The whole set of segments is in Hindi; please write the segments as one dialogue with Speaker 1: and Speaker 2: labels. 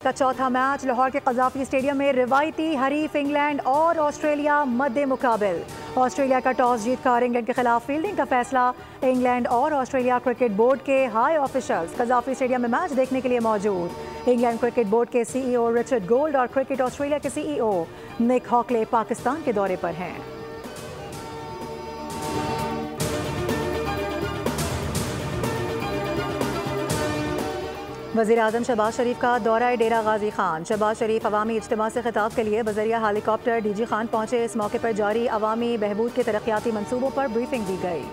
Speaker 1: का चौथा मैच लाहौर के कज़ाफ़ी स्टेडियम में रिवायती हरीफ इंग्लैंड और ऑस्ट्रेलिया मद्दे मुकाबिल। ऑस्ट्रेलिया का टॉस जीतकर इंग्लैंड के खिलाफ फील्डिंग का फैसला। इंग्लैंड और ऑस्ट्रेलिया क्रिकेट बोर्ड के हाई ऑफिशियल्स कज़ाफ़ी स्टेडियम में मैच देखने के लिए मौजूद। इंग्लैंड क्रिकेट बोर्ड के CEO रिचर्ड गोल्ड और क्रिकेट ऑस्ट्रेलिया के CEO निक हॉकले पाकिस्तान के दौरे पर हैं। वज़ीर-ए-आज़म शहबाज शरीफ का दौरा डेरा गाजी खान। शहबाज शरीफ अवामी इज्तिमा से खिताब के लिए बज़रिया हेलीकॉप्टर DG खान पहुंचे। इस मौके पर जारी अवामी बहबूद के तरक्याती मंसूबों पर ब्रीफिंग दी गई।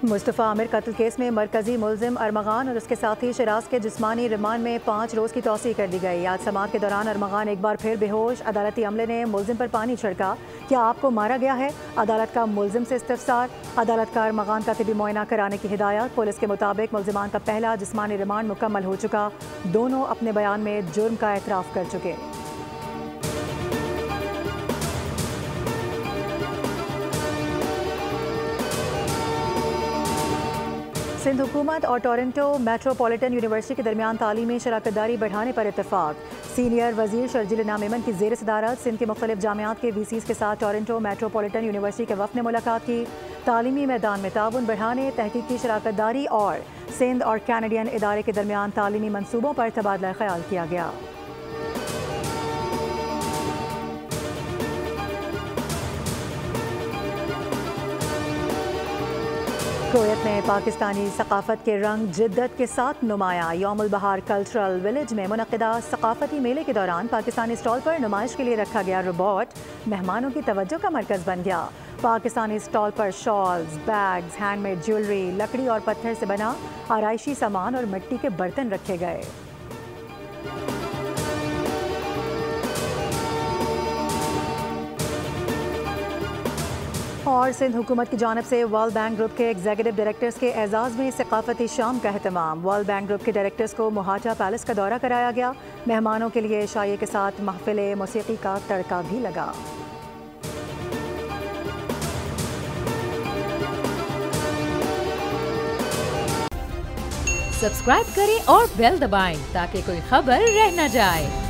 Speaker 1: मुस्तफ़ा आमिर कत्ल केस में मरकजी मुलजिम अरमगान और उसके साथी शिराज के जिस्मानी रिमांड में 5 रोज़ की तौसीह कर दी गई। आज समाअत के दौरान अरमगान एक बार फिर बेहोश। अदालती अमले ने मुलजिम पर पानी छिड़का। क्या आपको मारा गया है? अदालत का मुलजिम से इस्तिफसार। अदालत का अरमगान का तिबी मुआयना कराने की हिदायत। पुलिस के मुताबिक मुलजिमान का पहला जिस्मानी रिमांड मुकम्मल हो चुका। दोनों अपने बयान में जुर्म का एतराफ़ कर चुके। सिंध हुकूमत और टोरंटो मेट्रोपॉलिटन यूनिवर्सिटी के दरमियान तालीमी शराकतदारी बढ़ाने पर इत्तेफाक। सीनियर वजीर शर्जील नामेमन की ज़ेर सदारत सिंध के मुख्तलिफ जामियात के VCs के साथ टोरंटो मेट्रोपॉलिटन यूनिवर्सिटी के वफ़द ने मुलाकात की। तालीमी मैदान में ताउन बढ़ाने, तहकीकी शराकतदारी और सिंध और कैनेडियन इदारे के दरमियान तालीमी मनसूबों पर तबादला ख्याल किया गया। कुवैत में पाकिस्तानी सकाफत के रंग जिद्दत के साथ नुमाया। यौमुल बहार कल्चरल विलेज में मुनक़िदा सकाफती मेले के दौरान पाकिस्तानी स्टॉल पर नुमाइश के लिए रखा गया रोबोट मेहमानों की तवज्जो का मरकज़ बन गया। पाकिस्तानी स्टॉल पर शॉल्स, बैग्स, हैंडमेड ज्वेलरी, लकड़ी और पत्थर से बना आराइशी सामान और मिट्टी के बर्तन रखे गए। और सिंध हुकूमत की जानिब से वर्ल्ड बैंक ग्रुप के एग्जीक्यूटिव डायरेक्टर्स के एजाज़ में सकाफती शाम का अहतमाम। वर्ल्ड बैंक ग्रुप के डायरेक्टर्स को मोहाटा पैलेस का दौरा कराया गया। मेहमानों के लिए शाये के साथ महफिल मौसीकी का तड़का भी लगा।
Speaker 2: सब्सक्राइब करें और बेल दबाएं ताकि कोई खबर रह न जाए।